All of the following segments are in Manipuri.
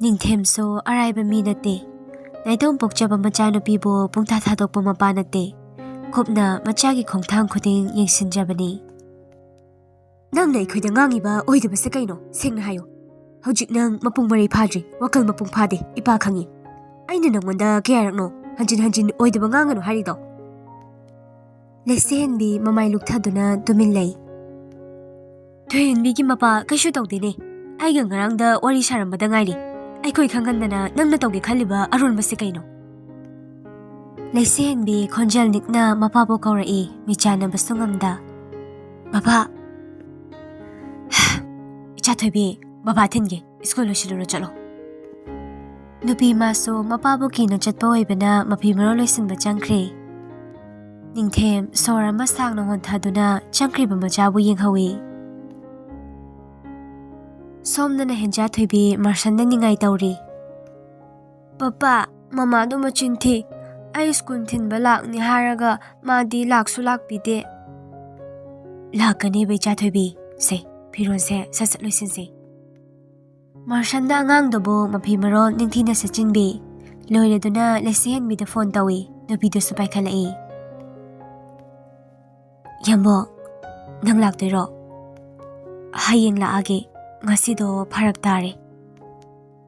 ꯅꯤꯡꯊꯦꯝꯁꯨ ꯑꯔꯥꯏꯕ ꯃꯤ ꯅꯠꯇꯦ. ꯅꯥꯏꯇꯣꯝ ꯄꯣꯛꯆꯕ ꯃꯆꯥꯅꯨꯄꯤꯕꯨ ꯄꯨꯡꯊꯥ ꯊꯥꯗꯣꯛꯄ ꯃꯄꯥ ꯅꯠꯇꯦ. ꯀꯨꯞꯅ ꯃꯆꯥꯒꯤ ꯈꯣꯡꯊꯥꯡ ꯈꯨꯗꯤꯡ ꯌꯦꯡꯁꯤꯟꯖꯕꯅꯤ. ꯅꯪꯅ ꯑꯩꯈꯣꯏꯗ ꯉꯥꯡꯉꯤꯕ ꯑꯣꯏꯗꯕꯁꯦ ꯀꯩꯅꯣ? ꯁꯦꯡꯅ ꯍꯥꯏꯌꯣ. ꯍꯧꯖꯤꯛ ꯅꯪ ꯃꯄꯨꯡ ꯃꯔꯩ ꯐꯥꯗ꯭ꯔꯤ. ꯋꯥꯈꯜ ꯃꯄꯨꯡ ꯐꯥꯗꯦ. ꯏꯄꯥ ꯈꯪꯉꯤ. ꯑꯩꯅ ꯅꯪꯉꯣꯟꯗ ꯀꯌꯥꯔꯛꯅꯣ ꯍꯟꯖꯤꯟ ꯍꯟꯖꯤꯟ ꯑꯣꯏꯗꯕ ꯉꯥꯡꯒꯅꯨ ꯍꯥꯏꯔꯤꯗꯣ? ꯂꯩꯁꯦꯟꯕꯤ ꯃꯃꯥꯏ ꯂꯨꯛꯊꯗꯨꯅ ꯇꯨꯃꯤꯟ ꯂꯩ. ꯊꯣꯏꯍꯟꯕꯤꯒꯤ ꯃꯄꯥ ꯀꯩꯁꯨ ꯇꯧꯗꯦꯅꯦ. ꯑꯩꯒ ꯉꯔꯥꯡꯗ ꯋꯥꯔꯤ ꯁꯥꯔꯝꯕꯗ ꯉꯥꯏꯔꯤ. ꯑꯩꯈꯣꯏ ꯈꯪꯍꯟꯗꯅ ꯅꯪꯅ ꯇꯧꯒꯦ ꯈꯜꯂꯤꯕ ꯑꯔꯣꯟꯕꯁꯦ ꯀꯩꯅꯣ? ꯂꯩꯁꯦꯟꯕꯤ ꯈꯣꯟꯖꯦꯜ ꯅꯤꯛꯅ ꯃꯄꯥꯕꯨ ꯀꯧꯔꯛꯏ, ꯃꯤꯆꯥꯟꯅꯕꯁꯨ ꯉꯝꯗ. ꯕꯕꯥ. 이차토이비 ꯕꯕꯥ ꯊꯤꯟꯒꯦ. ꯁ꯭ꯀꯨꯜ ꯂꯣꯏꯁꯤꯜꯂꯨꯔꯣ ꯆꯠꯂꯣ. ꯅꯨꯄꯤ ꯃꯥꯁꯨ ꯃꯄꯥꯕꯨ ꯀꯤꯅ ꯆꯠꯄ ꯑꯣꯏꯕꯅ ꯃꯐꯤ ꯃꯔꯣꯜ ꯂꯣꯏꯁꯤꯟꯕ ꯆꯪꯈ꯭ꯔꯦ. ꯅꯤꯡꯊꯦꯝ ꯁꯣꯔ ꯑꯃ ꯁꯥꯡꯅ ꯍꯣꯟꯊꯗꯨꯅ ꯆꯪꯈ꯭ꯔꯤꯕ ꯃꯆꯥꯕꯨ ꯌꯦꯡꯍꯧꯏ. ꯁꯣꯝꯗꯅ ꯍꯦꯟꯖꯥꯊꯣꯏꯕꯤ ꯃꯥꯔꯁꯟꯗ ꯅꯤꯡꯉꯥꯏ ꯇꯧꯔꯤ. ꯄꯄꯥ, ꯃꯃꯥꯗꯣ ꯃꯆꯤꯟ ꯊꯤ. ꯑꯩ ꯁ꯭ꯀꯨꯜ ꯊꯤꯟꯕ ꯂꯥꯛꯅꯤ ꯍꯥꯏꯔꯒ ꯃꯥꯗꯤ ꯂꯥꯛꯁꯨ ꯂꯥꯛꯄꯤꯗꯦ. ꯂꯥꯛꯀꯅꯤꯕ ꯏꯆꯥꯊꯣꯏꯕꯤ. ꯁꯦ, ꯐꯤꯔꯣꯟꯁꯦ ꯁꯠ ꯂꯣꯏꯁꯤꯟꯁꯦ. ꯃꯥꯔꯁꯟꯗ ꯑꯉꯥꯡꯗꯨꯕꯨ ꯃꯐꯤ ꯃꯔꯣꯜ ꯅꯤꯡꯊꯤꯅ ꯁꯦꯠꯆꯤꯟꯕꯤ. ꯂꯣꯏꯔꯗꯨꯅ ꯂꯩꯁꯦꯟꯕꯤꯗ ꯐꯣꯟ ꯇꯧꯏ. ꯅꯨꯄꯤꯗꯨꯁꯨ ꯄꯥꯏꯈꯠꯂꯛꯏ. ꯌꯥꯝꯕꯣ, ꯅꯪ ꯂꯥꯛꯇꯣꯏꯔꯣ? ꯍꯌꯦꯡ ꯂꯥꯛꯑꯒꯦ. ꯉꯁꯤꯗꯣ ꯐꯔꯛ ꯇꯥꯔꯦ.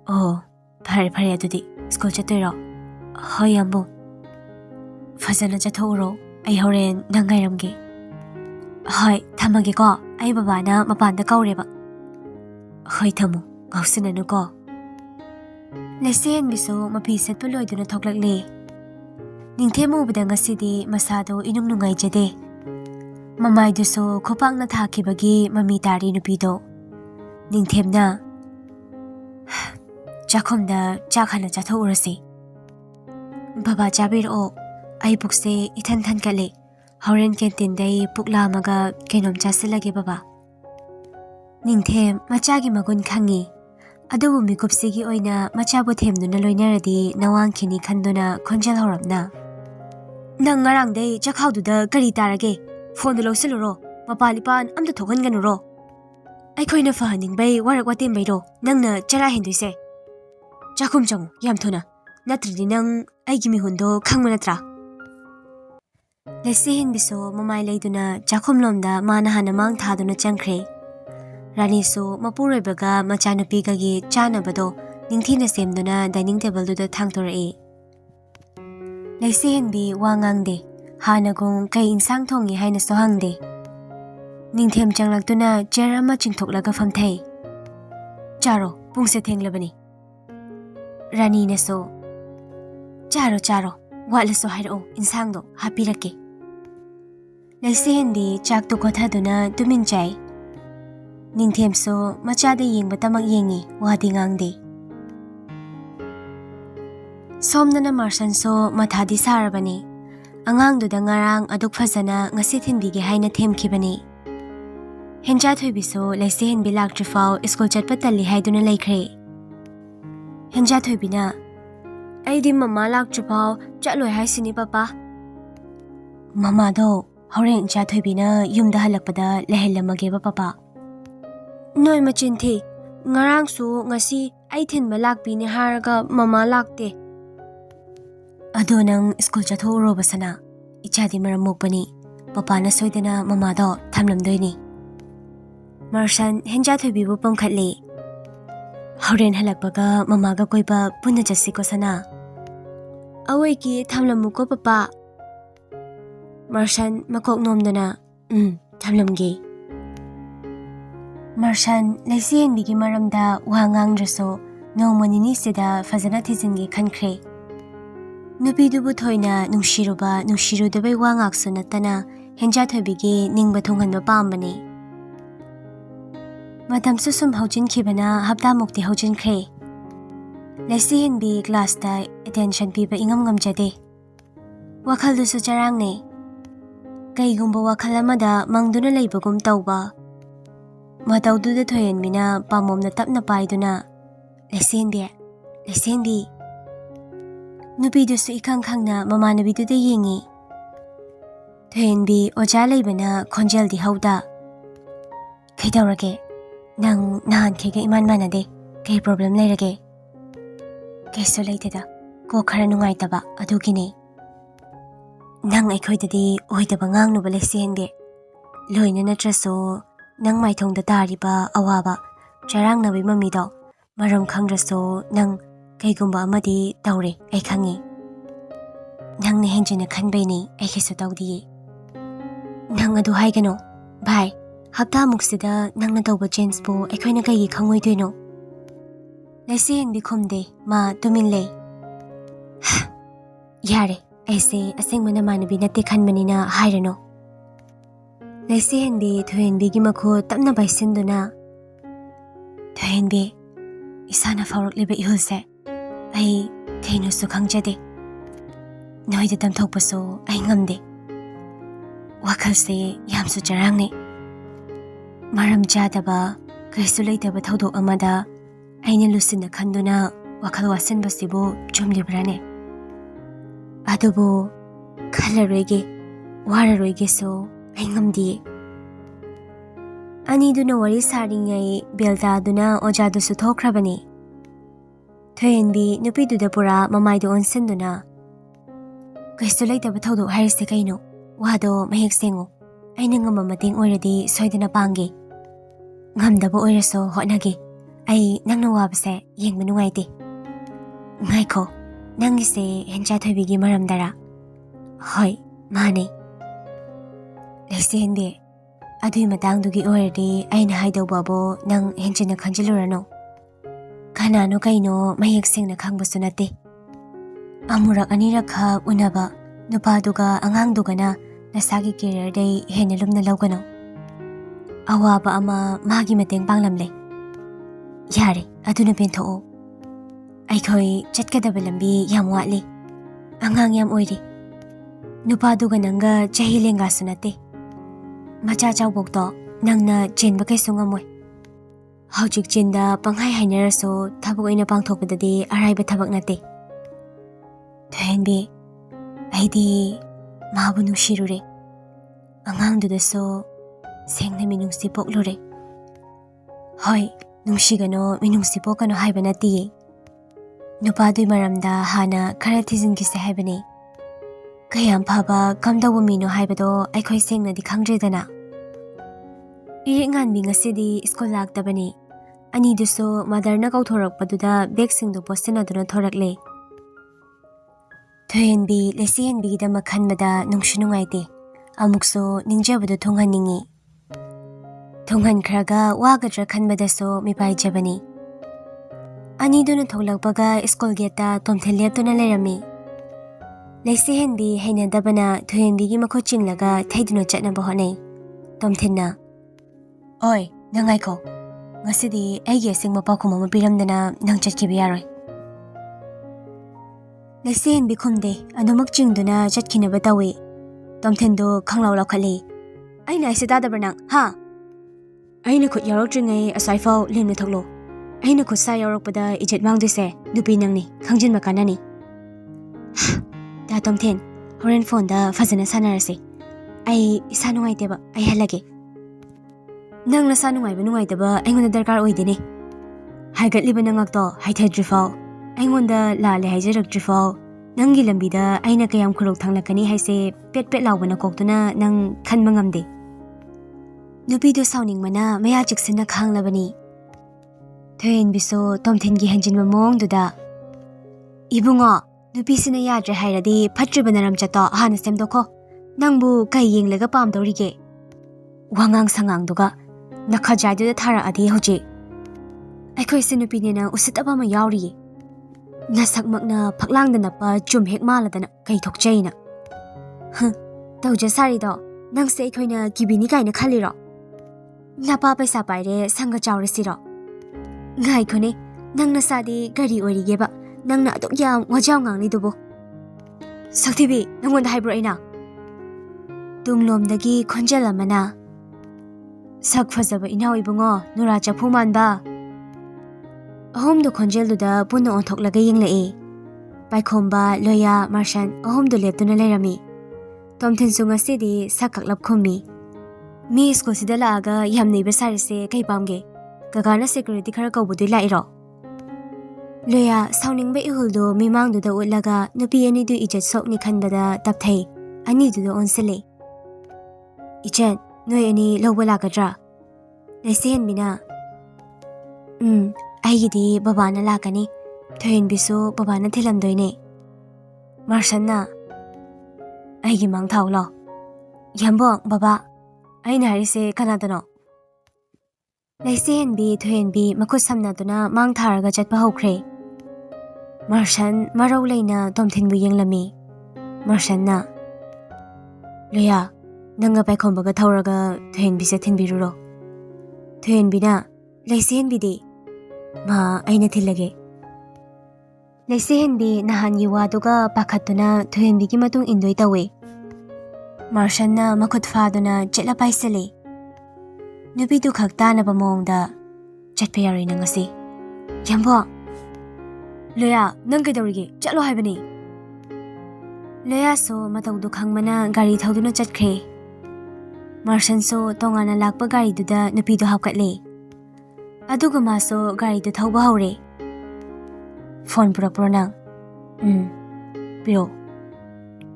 ꯑꯣ, ꯐꯔꯦ ꯑꯗꯨꯗꯤ. ꯁ꯭ꯀꯨꯜ ꯆꯠꯇꯣꯏꯔꯣ? ꯍꯣꯏ ꯌꯥꯝꯕꯨ. ꯐꯖꯅ ꯆꯠꯊꯣꯛꯎꯔꯣ. ꯑꯩ ꯍꯣꯔꯦꯟ ꯅꯪ ꯉꯥꯏꯔꯝꯒꯦ. ꯍꯣꯏ, ꯊꯝꯃꯒꯦꯀꯣ. ꯑꯩ ꯕꯕꯥꯅ ꯃꯄꯥꯟꯗ ꯀꯧꯔꯦꯕ. ꯍꯣꯏ ꯊꯝꯃꯣ. ꯉꯥꯎꯁꯤꯟꯅꯅꯨꯀꯣ. ꯂꯩꯁꯦꯟꯕꯤꯁꯨ ꯃꯐꯤ ꯁꯦꯠꯄ ꯂꯣꯏꯗꯨꯅ ꯊꯣꯛꯂꯛꯂꯦ. ꯅꯤꯡꯊꯦꯝ ꯎꯕꯗ ꯉꯁꯤꯗꯤ ꯃꯁꯥꯗꯣ ꯏꯅꯨꯡ ꯅꯨꯡꯉꯥꯏꯖꯗꯦ. ꯃꯃꯥꯏꯗꯨꯁꯨ ꯈꯨꯄꯥꯛꯅ ꯊꯥꯈꯤꯕꯒꯤ ꯃꯃꯤ ꯇꯥꯔꯤ ꯅꯨꯄꯤꯗꯣ. ꯅꯤꯡꯊꯦꯝꯅ ꯆꯥꯛꯈꯨꯝꯗ ꯆꯥꯛ ꯍꯥꯟꯅ ꯆꯥꯊꯣꯛꯎꯔꯁꯤ. ꯕꯕꯥ ꯆꯥꯕꯤꯔꯛꯑꯣ. ꯑꯩ ꯄꯨꯛꯁꯦ ꯏꯊꯟ ꯊꯟꯀꯠꯂꯦ. ꯍꯣꯔꯦꯟ ꯀꯦꯟꯇꯤꯟꯗꯩ ꯄꯨꯛ ꯂꯥꯝꯃꯒ ꯀꯩꯅꯣꯝ ꯆꯥꯁꯤꯜꯂꯒꯦ ꯕꯕꯥ. ꯅꯤꯡꯊꯦꯝ ꯃꯆꯥꯒꯤ ꯃꯒꯨꯟ ꯈꯪꯉꯤ. ꯑꯗꯨꯕꯨ ꯃꯤꯀꯨꯞꯁꯤꯒꯤ ꯑꯣꯏꯅ ꯃꯆꯥꯕꯨ ꯊꯦꯝꯗꯨꯅ ꯂꯣꯏꯅꯔꯗꯤ ꯅꯋꯥꯡꯈꯤꯅꯤ ꯈꯟꯗꯨꯅ ꯈꯣꯟꯖꯦꯜ ꯍꯧꯔꯞꯅ. ꯅꯪ ꯉꯔꯥꯡꯗꯩ ꯆꯈꯥꯎꯗꯨꯗ ꯀꯔꯤ ꯇꯥꯔꯒꯦ? ꯐꯣꯟꯗꯨ ꯂꯧꯁꯤꯜꯂꯨꯔꯣ. ꯃꯄꯥꯟ ꯏꯄꯥꯟ ꯑꯝꯇ ꯊꯣꯛꯍꯟꯒꯅꯨꯔꯣ. ꯑꯩꯈꯣꯏꯅ ꯐꯍꯟꯅꯤꯡꯕꯩ ꯋꯥꯔꯛ ꯋꯥꯇꯦꯝꯕꯩꯔꯣ ꯅꯪꯅ ꯆꯔꯥ ꯍꯦꯟꯗꯣꯏꯁꯦ? ꯆꯥꯛꯈꯨꯝ ꯆꯪꯉꯨ ꯌꯥꯝ ꯊꯨꯅ. ꯅꯠꯇ꯭ꯔꯗꯤ ꯅꯪ ꯑꯩꯒꯤ ꯃꯤꯍꯨꯟꯗꯣ ꯈꯪꯕ ꯅꯠꯇ꯭ꯔꯥ? ꯂꯩꯁꯦꯟꯕꯤꯁꯨ ꯃꯃꯥꯏ ꯂꯩꯗꯨꯅ ꯆꯥꯛꯈꯨꯝꯂꯣꯝꯗ ꯃꯥꯅ ꯍꯥꯟꯅ ꯃꯥꯡ ꯊꯥꯗꯨꯅ ꯆꯪꯈ꯭ꯔꯦ. ꯔꯥꯅꯤꯁꯨ ꯃꯄꯨꯔꯣꯏꯕꯒ ꯃꯆꯥꯅꯨꯄꯤꯒꯒꯤ ꯆꯥꯅꯕꯗꯣ ꯅꯤꯡꯊꯤꯅ ꯁꯦꯝꯗꯨꯅ ꯗꯥꯏꯅꯤꯡ ꯇꯦꯕꯜꯗꯨꯗ ꯊꯥꯡꯇꯣꯔꯛꯏ. ꯂꯩꯁꯦꯟꯕꯤ ꯋꯥ ꯉꯥꯡꯗꯦ. ꯍꯥꯟꯅꯒꯨꯝ ꯀꯩ ꯏꯟꯁꯥꯡ ꯊꯣꯡꯉꯤ ꯍꯥꯏꯅꯁꯨ ꯍꯪꯗꯦ. ꯅꯤꯡꯊꯦꯝ ꯆꯪꯂꯛꯇꯨꯅ ꯆꯦꯌꯔ ꯑꯃ ꯆꯤꯡꯊꯣꯛꯂꯒ ꯐꯝꯊꯩ. ꯆꯥꯔꯣ, ꯄꯨꯡꯁꯦ ꯊꯦꯡꯂꯕꯅꯤ. ꯔꯥꯅꯤꯅꯁꯨ ꯆꯥꯔꯣ. ꯋꯥꯠꯂꯁꯨ ꯍꯥꯏꯔꯛꯑꯣ, ꯏꯟꯁꯥꯡꯗꯣ ꯍꯥꯞꯄꯤꯔꯛꯀꯦ. ꯂꯩꯁꯦꯟꯕꯤ ꯆꯥꯛꯇꯨ ꯈꯣꯊꯗꯨꯅ ꯇꯨꯃꯤꯟ ꯆꯥꯏ. ꯅꯤꯡꯊꯦꯝꯁꯨ ꯃꯆꯥꯗ ꯌꯦꯡꯕꯇꯃꯛ ꯌꯦꯡꯉꯤ, ꯋꯥꯗꯤ ꯉꯥꯡꯗꯦ. ꯁꯣꯝꯗꯅ ꯃꯥꯔꯁꯟꯁꯨ ꯃꯊꯥꯗꯤ ꯁꯥꯔꯕꯅꯤ. ꯑꯉꯥꯡꯗꯨꯗ ꯉꯔꯥꯡ ꯑꯗꯨꯛ ꯐꯖꯅ ꯉꯁꯤ ꯊꯤꯟꯕꯤꯒꯦ ꯍꯥꯏꯅ ꯊꯦꯝꯈꯤꯕꯅꯤ. ꯍꯦꯟꯖꯥꯊꯣꯏꯕꯤꯁꯨ ꯂꯩꯁꯦꯟꯕꯤ ꯂꯥꯛꯇ꯭ꯔꯤꯐꯥꯎ ꯁ꯭ꯀꯨꯜ ꯆꯠꯄ ꯇꯜꯂꯤ ꯍꯥꯏꯗꯨꯅ ꯂꯩꯈ꯭ꯔꯦ. ꯍꯦꯟꯖꯥꯊꯣꯏꯕꯤꯅ ꯑꯩꯗꯤ ꯃꯃꯥ ꯂꯥꯛꯇ꯭ꯔꯤꯐꯥꯎ ꯆꯠꯂꯣꯏ ꯍꯥꯏꯁꯤꯅꯤ ꯄꯄꯥ. ꯃꯃꯥꯗꯣ ꯍꯣꯔꯦꯟ ꯏꯆꯥꯊꯣꯏꯕꯤꯅ ꯌꯨꯝꯗ ꯍꯜꯂꯛꯄꯗ ꯂꯩꯍꯜꯂꯝꯃꯒꯦꯕ ꯄꯄꯥ. ꯅꯣꯏ ꯃꯆꯤꯟ ꯊꯤ. ꯉꯔꯥꯡꯁꯨ ꯉꯁꯤ ꯑꯩ ꯊꯤꯟꯕ ꯂꯥꯛꯄꯤꯅꯤ ꯍꯥꯏꯔꯒ ꯃꯃꯥ ꯂꯥꯛꯇꯦ. ꯑꯗꯣ ꯅꯪ ꯁ꯭ꯀꯨꯜ ꯆꯠꯊꯣꯛꯎꯔꯣꯕ ꯁꯅꯥ. 이차디 ꯃꯔꯝ ꯃꯣꯛꯄꯅꯤ. ꯄꯄꯥꯅ ꯁꯣꯏꯗꯅ ꯃꯃꯥꯗꯣ ꯊꯝꯂꯝꯗꯣꯏꯅꯤ. ꯃꯥꯔꯁꯟ ꯍꯦꯟꯖꯥꯊꯣꯏꯕꯤꯕꯨ ꯄꯝꯈꯠꯂꯤ. ꯍꯣꯔꯦꯟ ꯍꯜꯂꯛꯄꯒ ꯃꯃꯥꯒ ꯀꯣꯏꯕ ꯄꯨꯟꯅ ꯆꯠꯁꯤꯀꯣ ꯁꯅꯥ. ꯑꯋꯣꯏꯒꯤ ꯊꯝꯂꯝꯃꯨꯀꯣ ꯄꯄꯥ. ꯃꯥꯔꯁꯟ ꯃꯀꯣꯛ ꯅꯣꯝꯗꯨꯅ ꯊꯝꯂꯝꯒꯦ. ꯃꯥꯔꯁꯟ ꯂꯩꯁꯦꯟꯕꯤꯒꯤ ꯃꯔꯝꯗ ꯋꯥ ꯉꯥꯡꯗ꯭ꯔꯁꯨ ꯅꯣꯡꯃ ꯅꯤꯅꯤꯁꯤꯗ ꯐꯖꯅ ꯊꯤꯖꯤꯟꯒꯦ ꯈꯟꯈ꯭ꯔꯦ. ꯅꯨꯄꯤꯗꯨꯕꯨ ꯊꯣꯏꯅ ꯅꯨꯡꯁꯤꯔꯨꯕ ꯅꯨꯡꯁꯤꯔꯨꯗꯕꯩ ꯋꯥ ꯉꯥꯛꯁꯨ ꯅꯠꯇꯅ ꯍꯦꯟꯖꯥꯊꯣꯏꯕꯤꯒꯤ ꯅꯤꯡꯕ ꯊꯨꯡꯍꯟꯕ ꯄꯥꯝꯕꯅꯤ. ꯃꯇꯝꯁꯨ ꯁꯨꯝ ꯍꯧꯖꯤꯟꯈꯤꯕꯅ ꯍꯞꯇꯥꯃꯨꯛꯇꯤ ꯍꯧꯖꯤꯟꯈ꯭ꯔꯦ. ꯂꯩꯁꯦꯟꯕꯤ ꯀ꯭ꯂꯥꯁꯇ ꯑꯦꯇꯦꯟꯁꯟ ꯄꯤꯕ ꯏꯉꯝ ꯉꯝꯖꯗꯦ. ꯋꯥꯈꯜꯗꯨꯁꯨ ꯆꯔꯥꯡꯅꯩ. ꯀꯩꯒꯨꯝꯕ ꯋꯥꯈꯜ ꯑꯃꯗ ꯃꯪꯗꯨꯅ ꯂꯩꯕꯒꯨꯝ ꯇꯧꯕ. ꯃꯇꯧꯗꯨꯗ ꯊꯣꯏꯍꯟꯕꯤꯅ ꯄꯥꯃꯣꯝꯅ ꯇꯞꯅ ꯄꯥꯏꯗꯨꯅ ꯂꯩꯁꯦꯟꯕꯤ. ꯅꯨꯄꯤꯗꯨꯁꯨ ꯏꯈꯪ ꯈꯪꯅ ꯃꯃꯥꯟꯅꯕꯤꯗꯨꯗ ꯌꯦꯡꯉꯤ. ꯊꯣꯏꯍꯟꯕꯤ ꯑꯣꯖꯥ ꯂꯩꯕꯅ ꯈꯣꯟꯖꯦꯜꯗꯤ ꯍꯧꯗ. ꯀꯩꯗꯧꯔꯒꯦ? ꯅꯪ ꯅꯍꯥꯟꯈꯩꯒ ꯏꯃꯥꯟ ꯃꯥꯟꯅꯗꯦ. ꯀꯩ ꯄ꯭ꯔꯣꯕ꯭ꯂꯦꯝ ꯂꯩꯔꯒꯦ? Kaisu leiteda ko khara nungaitaba adugini. Nang aikhoidadi oidaba ngangnuba leisihenbe. Loina natraso nang maithongda tariba awaba charangnabi mamido maram khangraso nang kaigumba amadi taure ai khangi. Nang ne henjina khanbaini ai kisu tawdiye. Nang adu haigano bhai hapta muksida nang na tawba chance bo aikhoina kaigi khangoi no. Leisihen bi khumde ma tumin le. Yare aise aseng mana manabi natte khanmanina hairano. Leisihen bi thoen bi gi makho tamna baisinduna. Thoen bi isana faurok liba ihulse ai kaino su khangjade. Noida tamthokpaso ai ngamde. Wakhalse yamsu charangne. Maram chadaba kaisu leitaba thodok amada aina lusina khanduna wakhal wasanbasibo chumlibrane. Adubo khalaroige wararoige so ai ngamdi. Ani duna wari saringai belda duna ojadu su thokrabani. Thoen bi nupi duda pura mamaido onsenduna. Kaisu leitaba thodok hairse kaino wado mahek sengo aina ngama mating oiradi soidana pangi. Ngamdaba oiraso hotnage ai nangna wabase yengba nungaite. Ngaiko nangise hencha thoibigi maramdara. Hoi mane. Leisihenbe adui matangdugi oiradi aina haidawbabo nang henchina khanjilurano. Kanano kaino mahek sengna khangbasu nate. Amurak anirak kha unaba nupaduga angangdugana nasagi career day hena lumna lawgano. Awaba ama magi mateng panglamle. Yare aduna bentoo. Aikhoi chatkadaba lambi yam watli. Angang yam oiri. Nupaduga nanga chahi lenga sunate. Macha chawbokto nangna chenba kaisu ngamoy. Haujik chinda panghai hainaraso thabuk oina pangthokpadadi araiba thabak nate. Thoenbi aidi mabu nungshirure. Angangdudaso sengna minungsi poklure. Hoi nungshigano minungsi pokano haiba natiye. Nupadui maramda hana khara thijingkise haibani. Kayam phaba kamdawa mino haibado aikhoi sengna di khangdredana. Iri nganbi ngasidi school laktabani. Ani duso madarna kauthorakpaduda bag singdo postenaduna thorakle. Thoenbi leisihenbi gida makhanbada nungshunungaite. Amukso ningjabado thonghaningi. Thonghan khraga wagadra khanbadaso mipai jabani. Ani duna tholakpaga school geta tomthelleptuna lerami. Leisihenbi hainadabana thoenbi gi makho chinglaga thaiduna chatnaba honai. Tomthenna. Oi nangaiko. Ngasidi aigi asingma pakhuma mapiramdana nang chatkibi yaroi. Leisihenbi khumde anumak chingduna chatkinaba tawi. Tomthendo khanglaw lakhali. Aina aise dadabranang ha. Aina khut yarokjringai asaifau lemna thoklo. Aina khut sa yarokpada ijet mangdise nupi nangni khangjin makanani. Da tomthen horen phone da fazana sanarase. Ai isa nungaiteba ai halage. Nangna sa nungaiba nungaitaba aingona darkar oidene. Haigatliba nangakto haithadrifau. Aingonda lale haijarakdrifau. Nangi lambida aina kayam khurok thanglakani haise pet pet lawbana koktuna nang khanba ngamde. Nupido sawningmana maya chiksina khanglabani. Thoen biso tomthengi hanjinba mongduda. Ibungo nupisina yadre hairadi phatriba chato hana semdokho. Nangbu kai yenglaga pamdorige. Wangang sangangduga nakhajaiduda thara adi hoji. Aikhoi sinupinena usitaba ma yawri. Nasakmakna paklangdana pa chum hek maladana kai thokchaina. Tawja sarido nangse aikhoina kibini kaina khaliro. Napa paisa paire sanga chawresiro. Ngai khone nangna sadi gari origeba nangna adok yam wajaw ngangni dubo. Saktibi nangonda haibro aina. Tunglomdagi khonjal amana. Sak fazaba inaw ibungo nura chapu manba. Ahom do khonjelduda punna onthoklaga yenglae. Paikhomba loya marshan ahom do leptuna lerami. Tomthensu ngasidi sakaklap khumi. Mi school sida laaga yamnei basarise kai pamge. Gagana security khara kaubudi lairo. Loya sounding by ihuldo mimang do ulaga nupi ani du ijat sok ni khanbada tapthai ani du on sele. Ichan noi ani lobala kadra. Lesen bina. Aigidi babana lakani. Thoin bisu babana thilam doine. Marsanna. Aigi mang thau lo. Yambong baba. Aina harise kanadano. Lesen bi thoin bi makut samna duna mang tharaga chatpa hokre. Marsan marau leina tomthin bu yenglami. Marsanna. Loya, nanga pai khombaga thauraga thoin bi se thin biruro. Thoin bina lesen bi de. Ma aina thilage. Lesen bi nahan yiwa duga pakhatuna thoin bi ki matung indoi tawe. Marsanna makut faduna chetla paisale. Nubi du khakta na bamongda chatpa yari nangasi. Yambo. Loya, nang kaidawrige chatlo haibani. Loya so matawdu khangmana gari thauduna chatkhe. Marsan so tongana lakpa gari duda nupi du hapkatle. Aduga ma so gari du thauba haure. Phone pura nang. Piro.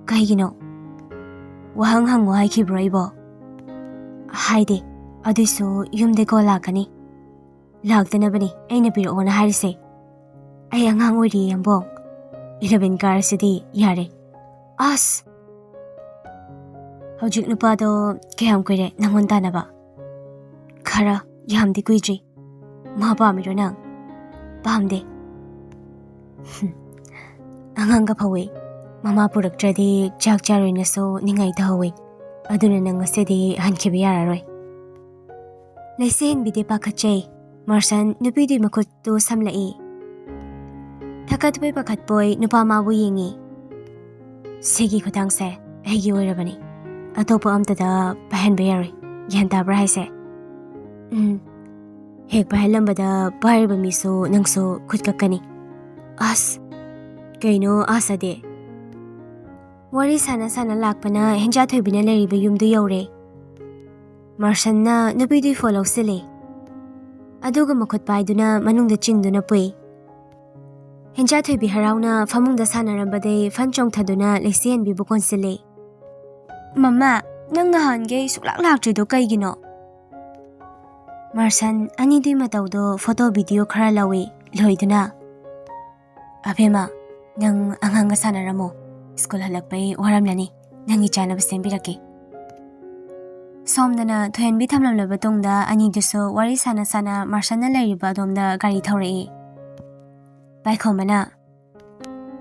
Kahigino. Wahang hang wahai khibro ibo. Haide. Aduso yumde ko lakani. Lagdana bani aina piro ona harise. Ay angang uri yambong. 11 karasidi yare. As! Hojik nupa do kayam kuire nangonta na ba? Kara yamdi kuijri. Mahapamiro nang. Pahamde. Angang kapawe. Mama purak jadi jak jaroy na so ningay tahawe. Aduna nang asidi hankibi yararoy. Lesen bide pakachay. Marsan nupidi makutu samlai. Takatbay pakatboy nupa mabu yingi. Sige kutangse, hegi oirabani. Atopo amtada pahen bayari. Yanta brahise. Hek pahelambada bayar bamiso nangso kutkakani. As. Kaino asade. Wari sana lakpana henja thoibina leriba yumdu yaure. Marsanna nupidi follow sile. Aduga makut paiduna manungda chingduna pui. Henja thoibi harauna famungda sanarambade fanchong thaduna lesen bi bukon sile. Mama, nang nahan ge suklak laktrido kaigino. Marsan ani dui matawdo photo video khara lawi loiduna. Abema, nang angang sanaramo. School halakpay waramlani. Nang ichana basen biraki. Somdana thoen bi thamlam labatongda ani duso wari sana Marsan na leriba domda gari thaurai. Baikhomana.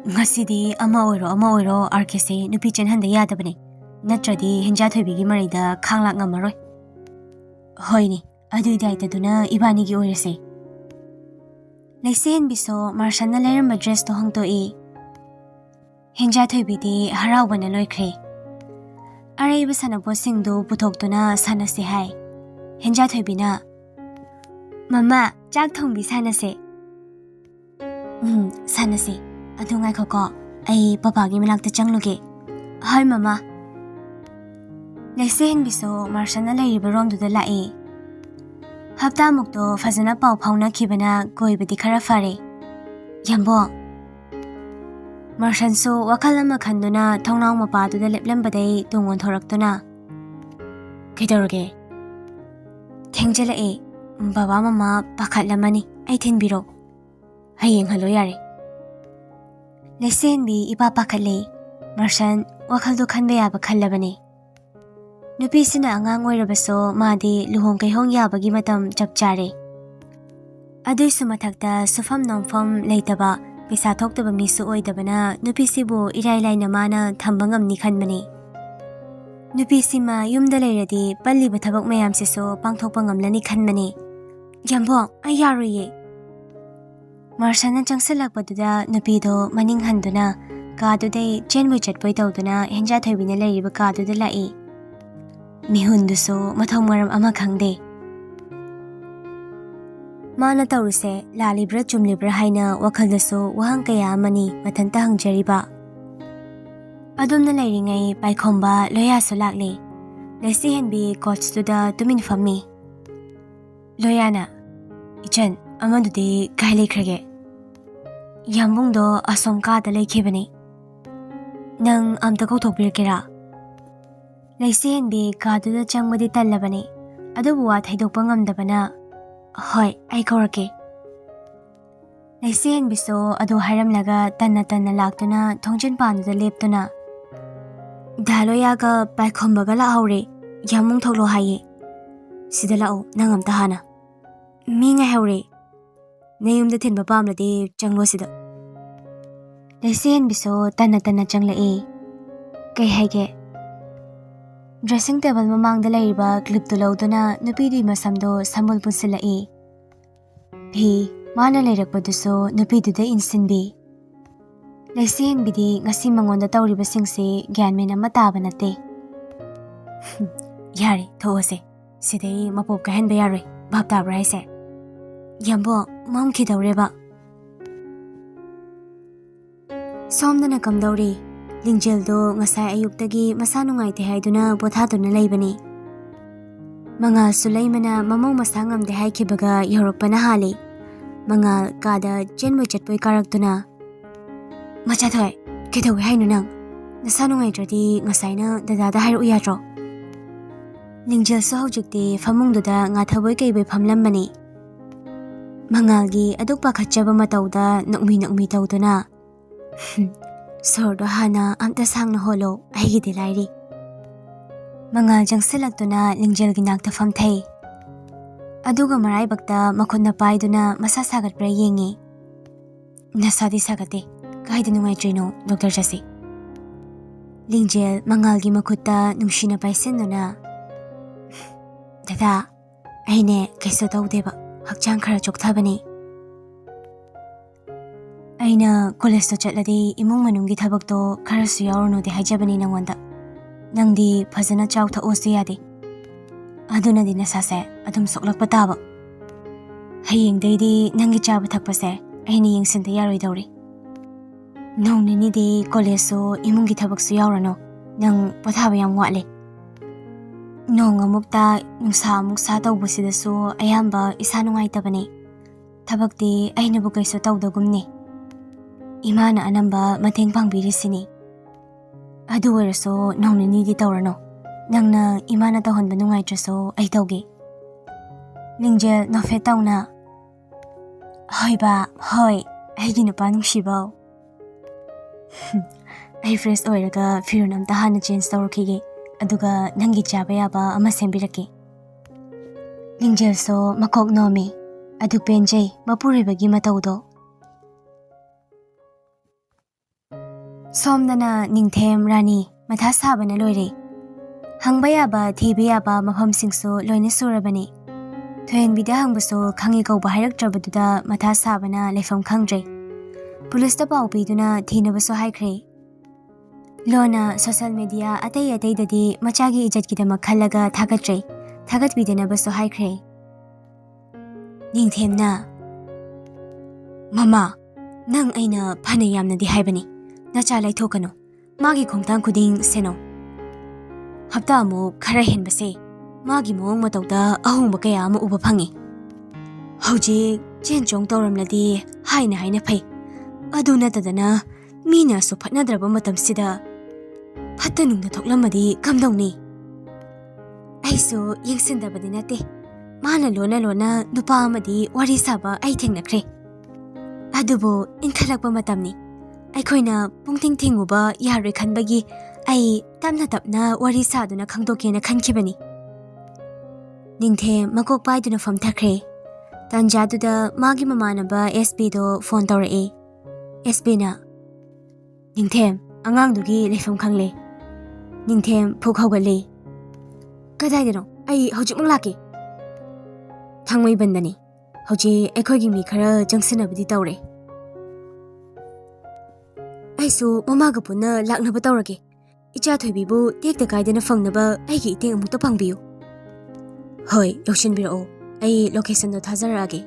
Ngasidi ama oiro arkese nupi chenhanda yadabani. Natradi henja thoibigi marida khanglak ngamaroi. Hoini, adui daitaduna ibani gi oirase. Lesen biso Marsan na leramba dress to hangtoi. Henja thoibidi haraubana loikre. Araiba sanabo singdo putoktuna sanase hai. Henja thoibina. Mama, jak thongbi sanase. Sanase. Adu ngai koko. Ay babagi manakta changluge. Hai mama. Lesen biso Marsan na leriba romduda lai. Hapta mukto fazana pau phauna khibana goibadi khara fare. Yambo. Marsan so wakalama khanduna thongnau mapaduda leplambadai tungon thoraktuna. Kaidawrage. Thengjalae. Baba mama pakhatlamani. Ay thinbiro. Hayeng halo yare. Lesen bi ipa pakhatle. Marsan wakaldo khanbe yaba khallabani. Nupi sina angang oirabaso madi luhong kaihong yabagi matam chapchare. Adui sumathakta sufam nomfam leitaba pisa thoktaba misu oidabana nupi sibu irai na mana thambangam ni khanmani. Nupi sima yumda leiradi palliba thabak mayam siso pangthokpa ngamlani khanmani. Yambong ayaruye. Marsan na changsalakpaduda nupido maning handuna kaduday chenboy chatboy tawduna henja thoibina leriba kaduda lai. Mihunduso mathong maram ama khangde. Mana tawruse lalibra chumlibra haina wakhaldaso wahang kaya amani mathanta hangjariba. Adumna leiringai paikhomba loya so lakle. Lesi henbi coach tuda tumin fammi. Loyana. Ichan amandude kaile khrage. ꯌꯥꯝꯕꯨꯡꯗꯣ ꯑꯁꯣꯝ ꯀꯥꯗ ꯂꯩꯈꯤꯕꯅꯤ. ꯅꯪ ꯑꯝꯇ ꯀꯧꯊꯣꯛꯄꯤꯔꯛꯀꯦꯔꯥ? ꯂꯩꯁꯦꯟꯕꯤ ꯀꯥꯗꯨꯗ ꯆꯪꯕꯗꯤ ꯇꯜꯂꯕꯅꯤ. ꯑꯗꯨꯕꯨ ꯋꯥ ꯊꯩꯗꯣꯛꯄ ꯉꯝꯗꯕꯅ ꯍꯣꯏ ꯑꯩ ꯀꯧꯔꯛꯀꯦ. ꯂꯩꯁꯦꯟꯕꯤꯁꯨ ꯑꯗꯨ ꯍꯥꯏꯔꯝꯂꯒ ꯇꯟꯅ ꯂꯥꯛꯇꯨꯅ ꯊꯣꯡꯖꯤꯟ ꯄꯥꯟꯗꯨꯗ ꯂꯦꯞꯇꯨꯅ ꯙꯥꯂꯣꯌꯥꯒ ꯄꯥꯏꯈꯣꯝꯕꯒ ꯂꯥꯛꯍꯧꯔꯦ. ꯌꯥꯝꯕꯨꯡ ꯊꯣꯛꯂꯣ ꯍꯥꯏꯌꯦ. ꯁꯤꯗ ꯂꯥꯛꯑꯣ ꯅꯪ ꯑꯝꯇ ꯍꯥꯟꯅ. ꯃꯤ ꯉꯥꯏꯍꯧꯔꯦ. ꯅꯌꯨꯝꯗ ꯊꯤꯟꯕ ꯄꯥꯝꯂꯗꯤ ꯆꯪꯂꯣ ꯁꯤꯗ. ꯂꯩꯁꯦꯟꯕꯤꯁꯨ ꯇꯟꯅ ꯆꯪꯂꯛꯏ. ꯀꯩ ꯍꯥꯏꯒꯦ? ꯗ꯭ꯔꯦꯁꯤꯡ ꯇꯦꯕꯜ ꯃꯃꯥꯡꯗ ꯂꯩꯔꯤꯕ ꯀ꯭ꯂꯤꯞꯇꯨ ꯂꯧꯗꯨꯅ ꯅꯨꯄꯤꯗꯨꯒꯤ ꯃꯁꯝꯗꯣ ꯁꯝꯕꯨꯜ ꯄꯨꯟꯁꯤꯜꯂꯛꯏ. ꯐꯤ ꯃꯥꯅ ꯂꯩꯔꯛꯄꯗꯨꯁꯨ ꯅꯨꯄꯤꯗꯨꯗ ꯏꯟꯁꯤꯟꯕꯤ. ꯂꯩꯁꯦꯟꯕꯤꯗꯤ ꯉꯁꯤ ꯃꯉꯣꯟꯗ ꯇꯧꯔꯤꯕꯁꯤꯡꯁꯤ ꯒ꯭ꯌꯥꯟꯃꯦꯟ ꯑꯃ ꯇꯥꯕ ꯅꯠꯇꯦ. ꯌꯥꯔꯦ ꯊꯣꯛꯑꯁꯦ. ꯁꯤꯗꯩ ꯃꯄꯣꯞ ꯀꯥꯏꯍꯟꯕ ꯌꯥꯔꯣꯏ. ꯚꯥꯞ ꯇꯥꯕ꯭ꯔꯥ ꯍꯥꯏꯁꯦ? ꯌꯥꯝꯕꯣ ꯃꯝꯈꯤꯗꯧꯔꯦꯕ. ꯁꯣꯝꯗꯅ ꯀꯝꯗꯧꯔꯤ? ꯂꯤꯡꯖꯦꯜꯗꯣ ꯉꯁꯥꯏ ꯑꯌꯨꯛꯇꯒꯤ ꯃꯁꯥ ꯅꯨꯡꯉꯥꯏꯇꯦ ꯍꯥꯏꯗꯨꯅ ꯄꯣꯊꯥꯗꯨꯅ ꯂꯩꯕꯅꯤ. ꯃꯉꯥꯜꯁꯨ ꯂꯩꯃꯅ ꯃꯃꯧ ꯃꯁꯥ ꯉꯝꯗꯦ ꯍꯥꯏꯈꯤꯕꯒ ꯌꯧꯔꯛꯄꯅ ꯍꯥꯜꯂꯤ. ꯃꯉꯥꯜ ꯀꯥꯗ ꯆꯦꯟꯕꯣꯏ ꯆꯠꯄꯣꯏ ꯀꯥꯔꯛꯇꯨꯅ ꯃꯆꯥꯊꯣꯏ ꯀꯩꯗꯧꯋꯦ ꯍꯥꯏꯅꯣ ꯅꯪ? ꯅꯁꯥ ꯅꯨꯡꯉꯥꯏꯇ꯭ꯔꯗꯤ ꯉꯁꯥꯏꯅ ꯗꯗꯥꯗ ꯍꯥꯏꯔꯛꯎ ꯌꯥꯗ꯭ꯔꯣ? ꯂꯤꯡꯖꯦꯜꯁꯨ ꯍꯧꯖꯤꯛꯇꯤ ꯐꯃꯨꯡꯗꯨꯗ ꯉꯥꯊꯕꯣꯏ ꯀꯩꯕꯣꯏ ꯐꯝꯂꯝꯕꯅꯤ. ꯃꯉꯥꯜꯒꯤ ꯑꯗꯨꯛ ꯄꯥꯈꯠꯆꯕ ꯃꯇꯧꯗ ꯅꯣꯛꯃꯤ ꯇꯧꯗꯨꯅ ꯁꯣꯔꯗꯣ ꯍꯥꯟꯅ ꯑꯝꯇ ꯁꯥꯡꯅ ꯍꯣꯜꯂꯣ, ꯑꯩꯒꯤꯗꯤ ꯂꯥꯏꯔꯤ. ꯃꯉꯥꯜ ꯆꯪꯁꯤꯜꯂꯛꯇꯨꯅ ꯂꯤꯡꯖꯦꯜꯒꯤ ꯅꯥꯛꯇ ꯐꯝꯊꯩ. ꯑꯗꯨꯒ ꯃꯔꯥꯏꯕꯛꯇ ꯃꯈꯨꯠꯅ ꯄꯥꯏꯗꯨꯅ ꯃꯁꯥ ꯁꯥꯒꯠꯄ꯭ꯔꯥ ꯌꯦꯡꯉꯤ. ꯅꯁꯥꯗꯤ ꯁꯥꯒꯠꯇꯦ. ꯀꯥꯏꯗ ꯅꯨꯡꯉꯥꯏꯇ꯭ꯔꯤꯅꯣ? ꯗꯣꯛꯇꯔ ꯆꯠꯁꯤ. ꯂꯤꯡꯖꯦꯜ ꯃꯉꯥꯜꯒꯤ ꯃꯈꯨꯠꯇ ꯅꯨꯡꯁꯤꯅ ꯄꯥꯏꯁꯤꯟꯗꯨꯅ ꯗꯗꯥ ꯑꯩꯅꯦ ꯀꯩꯁꯨ ꯇꯧꯗꯦꯕ, ꯍꯛꯆꯥꯡ ꯈꯔ ꯆꯣꯛꯊꯕꯅꯤ. ꯑꯩꯅ ꯀꯣꯂꯦꯖꯇ ꯆꯠꯂꯗꯤ ꯏꯃꯨꯡ ꯃꯅꯨꯡꯒꯤ ꯊꯕꯛꯇꯣ ꯈꯔꯁꯨ ꯌꯥꯎꯔꯨꯅꯨꯗꯤ ꯍꯥꯏꯖꯕꯅꯤ ꯅꯪꯉꯣꯟꯗ. ꯅꯪꯗꯤ ꯐꯖꯅ ꯆꯥꯎꯊꯛꯑꯣꯁꯨ ꯌꯥꯗꯦ. ꯑꯗꯨꯅꯗꯤ ꯅꯁꯥꯁꯦ ꯑꯗꯨꯝ ꯁꯣꯛꯂꯛꯄ ꯇꯥꯕ. ꯍꯌꯦꯡꯗꯩꯗꯤ ꯅꯪꯒꯤ ꯆꯥꯕ ꯊꯛꯄꯁꯦ ꯑꯩꯅ ꯌꯦꯡꯁꯤꯟꯗ ꯌꯥꯔꯣꯏꯗꯧꯔꯤ. ꯅꯣꯡ ꯅꯤꯅꯤꯗꯤ ꯀꯣꯂꯦꯖꯁꯨ ꯏꯃꯨꯡꯒꯤ ꯊꯕꯛꯁꯨ ꯌꯥꯎꯔꯅꯨ. ꯅꯪ ꯄꯣꯊꯥꯕ ꯌꯥꯝ ꯋꯥꯠꯂꯦ. ꯅꯣꯡ ꯑꯃꯨꯛ ꯇꯥ ꯅꯨꯡꯁꯥ ꯑꯃꯨꯛ ꯁꯥ ꯇꯧꯕꯁꯤꯗꯁꯨ ꯑꯌꯥꯝꯕ ꯏꯁꯥ ꯅꯨꯡꯉꯥꯏꯇꯕꯅꯤ. ꯊꯕꯛꯇꯤ ꯑꯩꯅꯕꯨ ꯀꯩꯁꯨ ꯇꯧꯗꯒꯨꯝꯅꯤ. 이마나 안amba mateng pangbirisini. Adu oiraso nongna nidi tawrano. Nangna imana tawhonba nungaitraso ai tawge. Lingjel nofet tawna. Hoi ba, hoi, aigi nupa nungsibaw. Ai fresh oiraga firon amta hana change tawrkige. Aduga nangi chaba yaba ama sembirake. Lingjel so makok nomi. Adu penjay mapuribagi matawdo. Somdana ningthem rani matha sabana loire. Hangba yaba thiba yaba mafamsingso loina surabani. Thoenbida hangbaso khangi kauba hairaktrabaduda matha sabana lefam khangdre. Pulista pau piduna thinabaso haikre. Lona social media atay dadi machagi ijatkidamak khallaga thagatre. Thagatbidanabaso haikre. Ningthem na Mama, nang aina phana yamna di haibani. Nacha lai thokano. Magi khongtang khuding seno. Hapta amu khara henbase. Magi mong matawda ahongba kaya ama uba phangi. Hauji chen chong tawramladi haina phai. Adu natadana mina su phatnadraba matamsida phatanungna thoklamadi kamdawni. Aisu yengsindabadi nate. Mana lona nupa amadi wari saba ai thengnakre. Adubu inkhalakpa matamni. Aikoina pungting tinguba yaroi khanbagi ai tapna wari saduna khangdokena khankibani. Ningthe makok paiduna famthakre. Tanjaduda magi mamanaba SB do phone tawrae. SB na Ningthem angangdugi lefam khangle. Ningthem phuk hawgale. Kadaidano ai hojimung laki. Thangmai bandani. Hoji aikhoigi mi khara jangsinabadi tawre. Aisu mamaga puna laknaba tawrage. Icha thoibibu tekta kaidana fangnaba aigi iteng amukta pangbiyu. Hoi, yoshinbirao. Ai location do thazarage.